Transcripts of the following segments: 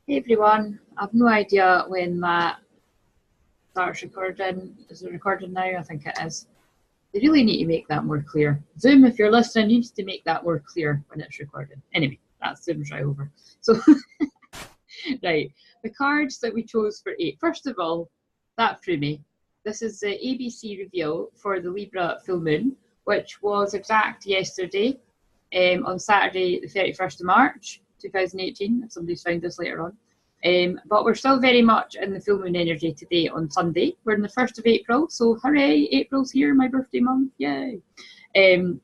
Hey everyone, I've no idea when that starts recording. Is it recording now? I think it is. They really need to make that more clear. Zoom, if you're listening, needs to make that more clear when it's recorded. Anyway, that's Zoom's right over. So, right, the cards that we chose for 8. First of all, that threw me. This is the ABC reveal for the Libra full moon, which was exact yesterday, on Saturday, the 31st of March, 2018, if somebody's found this later on. But we're still very much in the full moon energy today on Sunday. We're in the 1st of April, so hooray, April's here, my birthday month, yay. And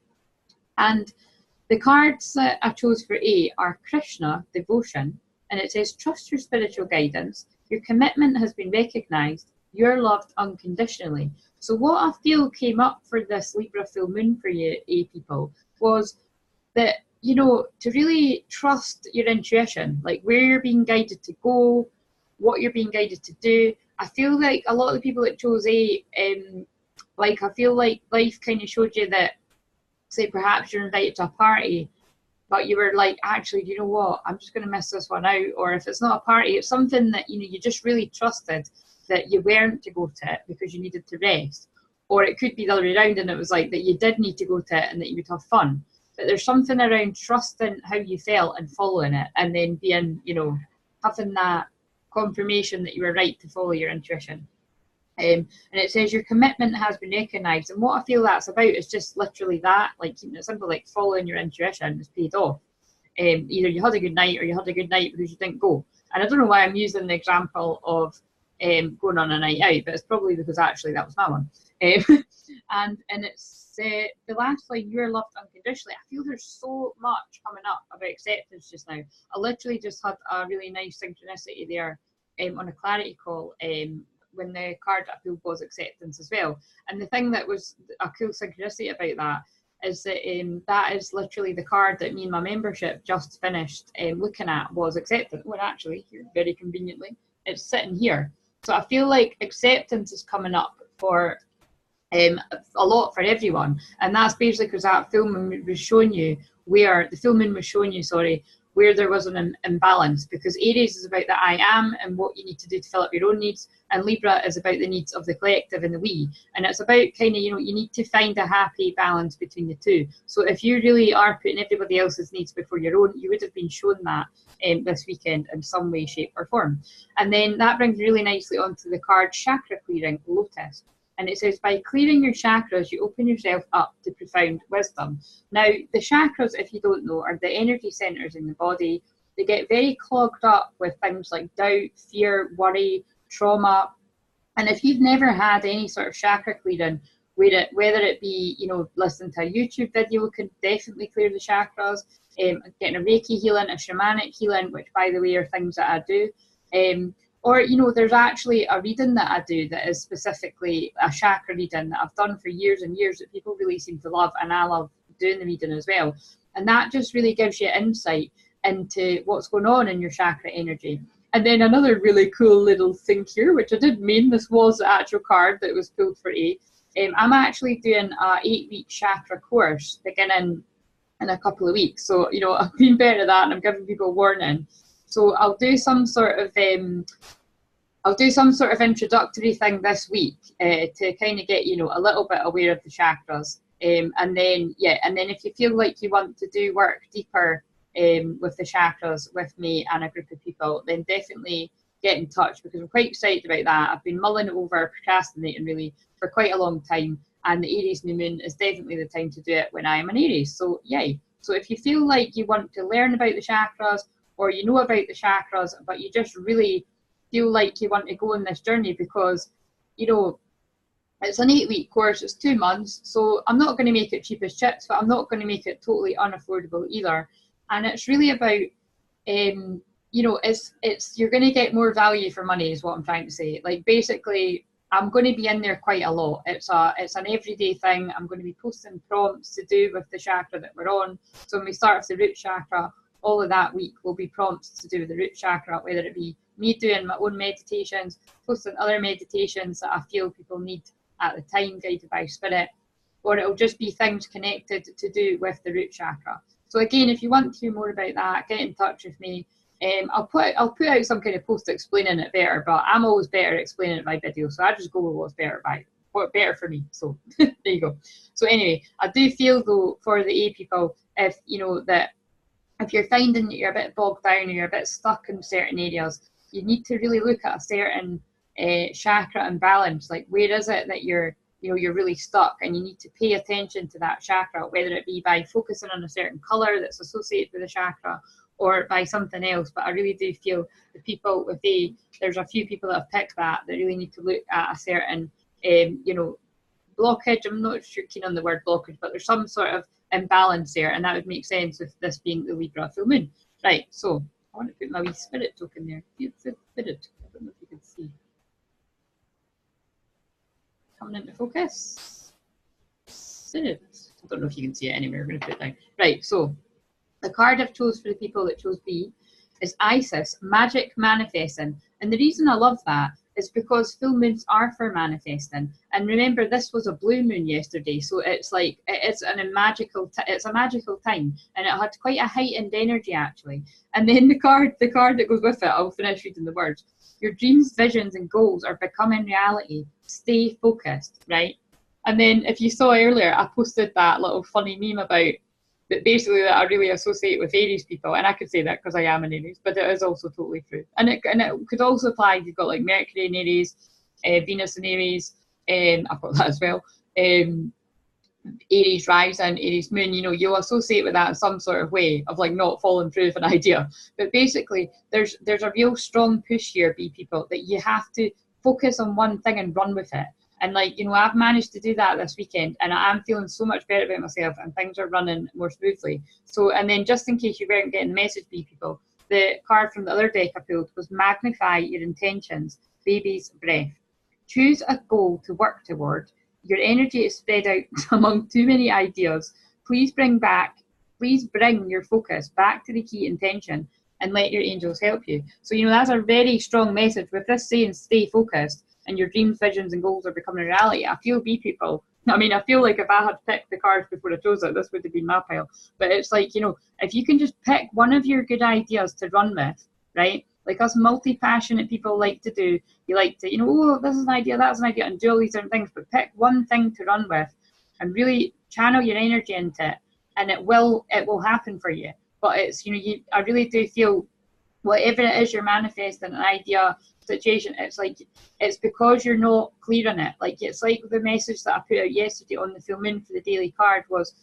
the cards that I chose for 8 are Krishna, devotion, and it says, trust your spiritual guidance, your commitment has been recognised, you're loved unconditionally. So what I feel came up for this Libra full moon for you, A people, was that, you know, to really trust your intuition, like where you're being guided to go, what you're being guided to do. I feel like a lot of the people that chose A, like I feel like life kind of showed you that, say perhaps you're invited to a party, but you were like, actually, you know what, I'm just going to miss this one out. Or if it's not a party, it's something that, you know, you just really trusted that you weren't to go to it because you needed to rest. Or it could be the other way around, and it was like that you did need to go to it and that you would have fun. But there's something around trusting how you felt and following it, and then being, you know, having that confirmation that you were right to follow your intuition. And it says your commitment has been recognised. And what I feel that's about is just literally that, like keeping it simple, like following your intuition is paid off. Either you had a good night or you had a good night because you didn't go. And I don't know why I'm using the example of going on a night out, but it's probably because actually that was my one. And it's the last line, you are loved unconditionally. I feel there's so much coming up about acceptance just now. I literally just had a really nice synchronicity there on a clarity call when the card I pulled was acceptance as well. And the thing that was a cool synchronicity about that is that that is literally the card that me and my membership just finished looking at was acceptance. Well, actually, here, very conveniently, it's sitting here. So I feel like acceptance is coming up for a lot for everyone, and that's basically because that full moon was showing you where the full moon was showing you, sorry, where there was an imbalance, because Aries is about the I am and what you need to do to fill up your own needs, and Libra is about the needs of the collective and the we, and it's about kind of, you know, you need to find a happy balance between the two. So if you really are putting everybody else's needs before your own, you would have been shown that this weekend in some way, shape or form. And then that brings really nicely onto the card chakra clearing, Lotus. And it says, by clearing your chakras, you open yourself up to profound wisdom. Now, the chakras, if you don't know, are the energy centers in the body. They get very clogged up with things like doubt, fear, worry, trauma. And if you've never had any sort of chakra clearing, whether it be, you know, listening to a YouTube video can definitely clear the chakras, getting a Reiki healing, a shamanic healing, which, by the way, are things that I do. Or, you know, there's actually a reading that I do that is specifically a chakra reading that I've done for years and years that people really seem to love, and I love doing the reading as well. And that just really gives you insight into what's going on in your chakra energy. And then another really cool little thing here, which I did mean, this was the actual card that was pulled for A. I'm actually doing a 8-week chakra course beginning in a couple of weeks. So, you know, I've been better at that, and I'm giving people warning. So I'll do some sort of introductory thing this week to kind of get, you know, a little bit aware of the chakras. And then if you feel like you want to do work deeper with the chakras with me and a group of people, then definitely get in touch, because I'm quite excited about that. I've been mulling over, procrastinating really for quite a long time, and the Aries new moon is definitely the time to do it when I am an Aries. So yay. So if you feel like you want to learn about the chakras, or you know about the chakras, but you just really feel like you want to go on this journey, because, you know, it's an 8-week course, it's 2 months, so I'm not going to make it cheap as chips, but I'm not going to make it totally unaffordable either. And it's really about, you know, it's you're going to get more value for money is what I'm trying to say. Like, basically, I'm going to be in there quite a lot. It's an everyday thing. I'm going to be posting prompts to do with the chakra that we're on. So when we start with the root chakra, all of that week will be prompts to do with the root chakra, whether it be me doing my own meditations, posting other meditations that I feel people need at the time, guided by spirit, or it'll just be things connected to do with the root chakra. So again, if you want to hear more about that, get in touch with me. I'll put out some kind of post explaining it better, but I'm always better at explaining it by video, so I just go with what's better for me. So there you go. So anyway, I do feel though for the A people, if you know that if you're finding that you're a bit bogged down or you're a bit stuck in certain areas, you need to really look at a certain chakra imbalance. Like where is it that you're really stuck, and you need to pay attention to that chakra, whether it be by focusing on a certain color that's associated with the chakra or by something else. But I really do feel the people with A, there's a few people that have picked that really need to look at a certain blockage. I'm not sure keen on the word blockage, but there's some sort of imbalance there, and that would make sense with this being the Libra full moon. Right, so I want to put my wee spirit token there. Spirit, I don't know if you can see. Coming into focus. Spirit. I don't know if you can see it anywhere. We're going to put it down. Right, so the card I've chose for the people that chose B is Isis, Magic Manifesting. And the reason I love that is because full moons are for manifesting. And remember, this was a blue moon yesterday, so it's like it's a magical time, and it had quite a heightened energy actually. And then the card that goes with it, I'll finish reading the words. Your dreams, visions, and goals are becoming reality. Stay focused, right? And then if you saw earlier, I posted that little funny meme about that basically that I really associate with Aries people, and I could say that because I am an Aries, but it is also totally true. And it could also apply if you've got like Mercury in Aries, Venus in Aries, I've got that as well. Aries rising, Aries moon, you'll associate with that in some sort of way of like not falling through with an idea. But basically, there's a real strong push here, B people, that you have to focus on one thing and run with it. And like, I've managed to do that this weekend, and I'm feeling so much better about myself, and things are running more smoothly. So, and then just in case you weren't getting the message, B people, the card from the other deck I pulled was Magnify Your Intentions, Baby's Breath. Choose a goal to work toward. Your energy is spread out among too many ideas. Please bring your focus back to the key intention and let your angels help you. So, that's a very strong message with this saying, stay focused, and your dreams, visions, and goals are becoming reality. I feel B people. I feel like if I had picked the cards before I chose it, this would have been my pile. But it's like, if you can just pick one of your good ideas to run with, right? Like us multi-passionate people like to do, you like to, oh, this is an idea, that's an idea, and do all these different things, but pick one thing to run with and really channel your energy into it, and it will happen for you. But it's, I really do feel whatever it is you're manifesting, an idea, situation, it's like, it's because you're not clear on it. Like, it's like the message that I put out yesterday on the full moon for the daily card was,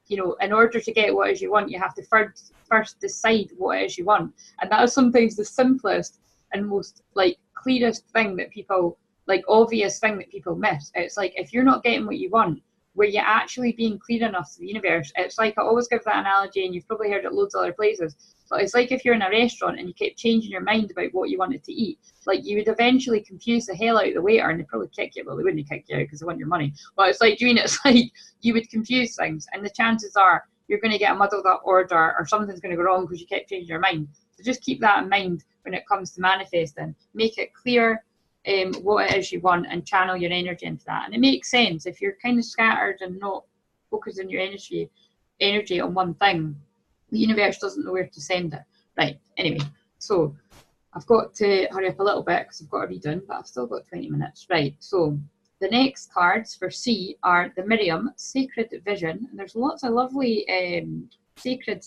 in order to get what it is you want, you have to first decide what it is you want. And that is sometimes the simplest and most like clearest thing that people, like obvious thing that people miss. It's like, if you're not getting what you want, were you actually being clear enough to the universe? It's like, I always give that analogy, and you've probably heard it loads of other places, but it's like if you're in a restaurant and you kept changing your mind about what you wanted to eat, like you would eventually confuse the hell out of the waiter, and they'd probably kick you. Well, they wouldn't kick you out because they want your money, but it's like it's like you would confuse things, and the chances are you're going to get a muddled up order, or something's going to go wrong because you kept changing your mind. So just keep that in mind when it comes to manifesting. Make it clear what it is you want, and channel your energy into that. And it makes sense if you're kind of scattered and not focusing your energy on one thing, the universe doesn't know where to send it. Right, anyway, so I've got to hurry up a little bit because I've got to be done, but I've still got 20 minutes. Right, so the next cards for C are the Miriam, Sacred Vision, and there's lots of lovely sacred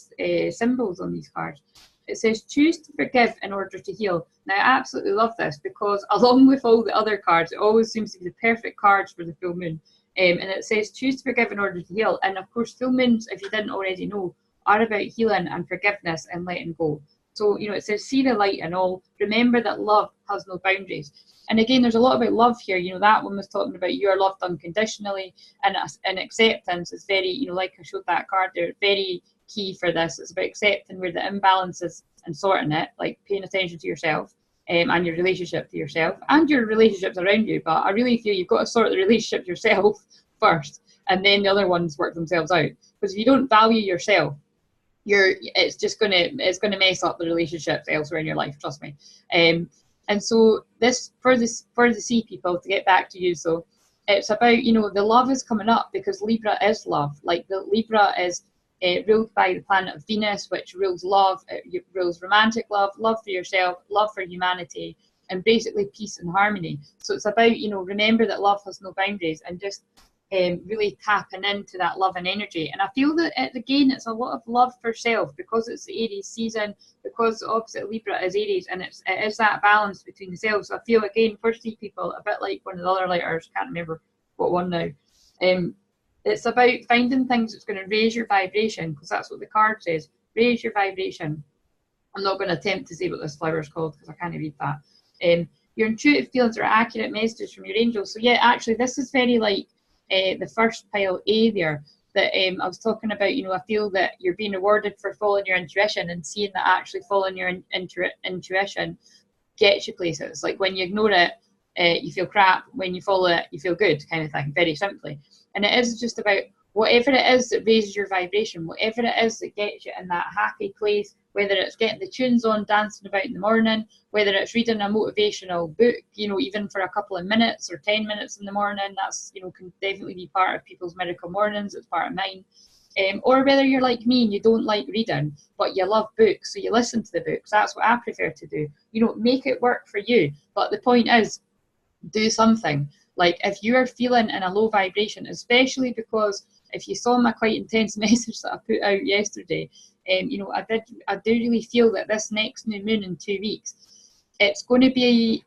symbols on these cards. It says, choose to forgive in order to heal. Now, I absolutely love this because along with all the other cards, it always seems to be the perfect cards for the full moon. And it says, choose to forgive in order to heal. And of course, full moons, if you didn't already know, are about healing and forgiveness and letting go. So, it says, see the light and all. Remember that love has no boundaries. And again, there's a lot about love here. That one was talking about you are loved unconditionally, and acceptance is very, like I showed that card there, very key for this. It's about accepting where the imbalance is and sorting it, like paying attention to yourself and your relationship to yourself and your relationships around you. But I really feel you've got to sort the relationship yourself first, and then the other ones work themselves out. Because if you don't value yourself, it's gonna mess up the relationships elsewhere in your life. Trust me. And so this for the C people, to get back to you, so it's about the love is coming up because Libra is love. Like the Libra is ruled by the planet of Venus, which rules love, it rules romantic love, love for yourself, love for humanity, and basically peace and harmony. So it's about, you know, remember that love has no boundaries, and just really tapping into that love and energy. And I feel that again, it's a lot of love for self, because it's the Aries season, because the opposite Libra is Aries, and it is that balance between the self. So I feel again, for sea people, a bit like one of the other letters, can't remember what one now. It's about finding things that's going to raise your vibration, because that's what the card says, raise your vibration. I'm not going to attempt to say what this flower is called because I can't read that. Your intuitive feelings are accurate messages from your angels. So yeah, actually this is very like the first pile A there that I was talking about. You know, I feel that you're being rewarded for following your intuition, and seeing that actually following your intuition gets you places. Like when you ignore it, you feel crap. When you follow it, you feel good, kind of thing, very simply. And it is just about whatever it is that raises your vibration, whatever it is that gets you in that happy place, whether it's getting the tunes on, dancing about in the morning, whether it's reading a motivational book, you know, even for a couple of minutes or 10 minutes in the morning, that's, you know, can definitely be part of people's miracle mornings, it's part of mine. Or whether you're like me and you don't like reading, but you love books, so you listen to the books. That's what I prefer to do. You know, make it work for you. But the point is, do something. Like if you are feeling in a low vibration, especially because if you saw my quite intense message that I put out yesterday, you know, I do really feel that this next new moon in 2 weeks, it's going to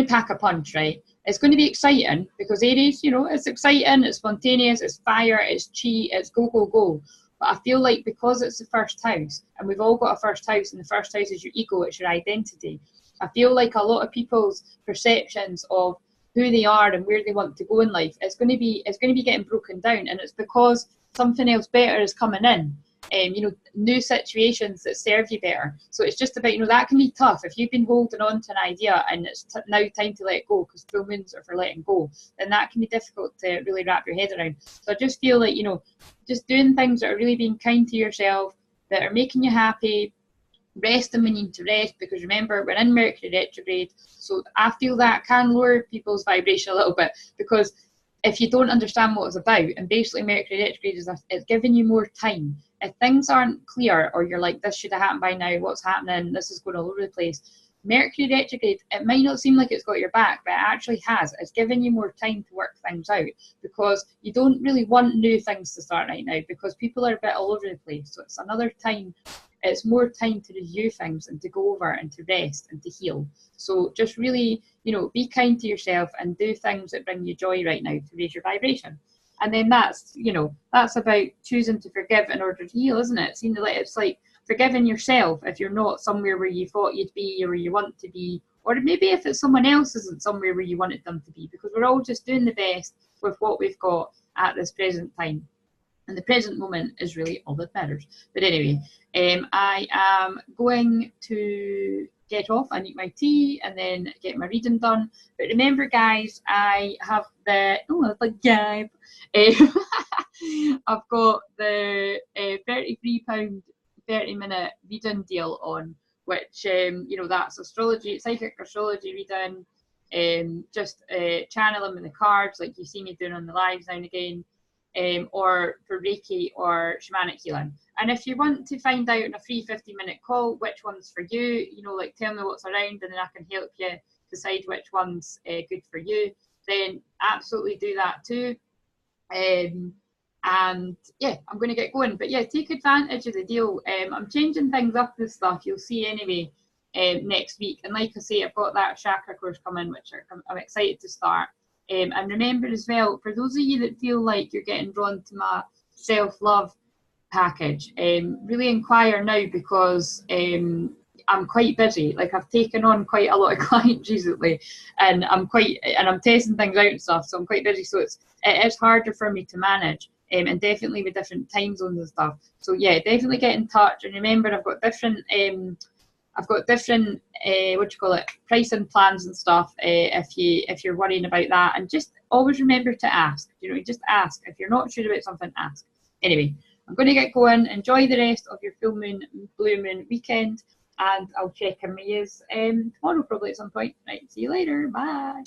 pack a punch, right? It's going to be exciting because Aries, you know, it's exciting, it's spontaneous, it's fire, it's chi, it's go, go, go. But I feel like because it's the first house, and we've all got a first house, and the first house is your ego, it's your identity. I feel like a lot of people's perceptions of who they are and where they want to go in life, it's going to be getting broken down, and it's because something else better is coming in. You know, new situations that serve you better. So it's just about, you know, that can be tough. If you've been holding on to an idea and it's now time to let go, because full moons are for letting go, then that can be difficult to really wrap your head around. So I just feel like, you know, just doing things that are really being kind to yourself, that are making you happy, resting when you need to rest, because remember, we're in Mercury retrograde. So I feel that can lower people's vibration a little bit, because if you don't understand what it's about, and basically Mercury retrograde is it's giving you more time. If things aren't clear, or you're like, this should have happened by now, what's happening, this is going all over the place, Mercury retrograde, it might not seem like it's got your back, but it actually has. It's giving you more time to work things out, because you don't really want new things to start right now, because people are a bit all over the place. So it's another time, it's more time to review things and to go over and to rest and to heal. So just really, you know, be kind to yourself and do things that bring you joy right now to raise your vibration. And then that's, you know, that's about choosing to forgive in order to heal, isn't it? It's like forgiving yourself if you're not somewhere where you thought you'd be or where you want to be, or maybe if it's someone else isn't somewhere where you wanted them to be, because we're all just doing the best with what we've got at this present time. And the present moment is really all that matters. But anyway, I am going to get off. I need my tea and then get my reading done. But remember, guys, I have the I've got the £33 30-minute reading deal on, which you know, that's astrology, psychic astrology reading, just channeling with the cards like you see me doing on the lives now and again. Or for Reiki or shamanic healing. And if you want to find out in a free 50-minute call which one's for you, you know, like tell me what's around and then I can help you decide which one's good for you, then absolutely do that too. And yeah, I'm going to get going. But yeah, take advantage of the deal. I'm changing things up and stuff, you'll see anyway, next week. And like I say, I've got that chakra course coming, which I'm excited to start. And remember as well, for those of you that feel like you're getting drawn to my self-love package, really inquire now, because I'm quite busy. Like, I've taken on quite a lot of clients recently, and I'm testing things out and stuff, so I'm quite busy. So it is harder for me to manage, and definitely with different time zones and stuff. So yeah, definitely get in touch. And remember, I've got different pricing plans and stuff, if you're worrying about that. And just always remember to ask, you know, just ask. If you're not sure about something, ask. Anyway, I'm going to get going. Enjoy the rest of your full moon, blue moon weekend, and I'll check in with you tomorrow probably at some point. Right, see you later. Bye.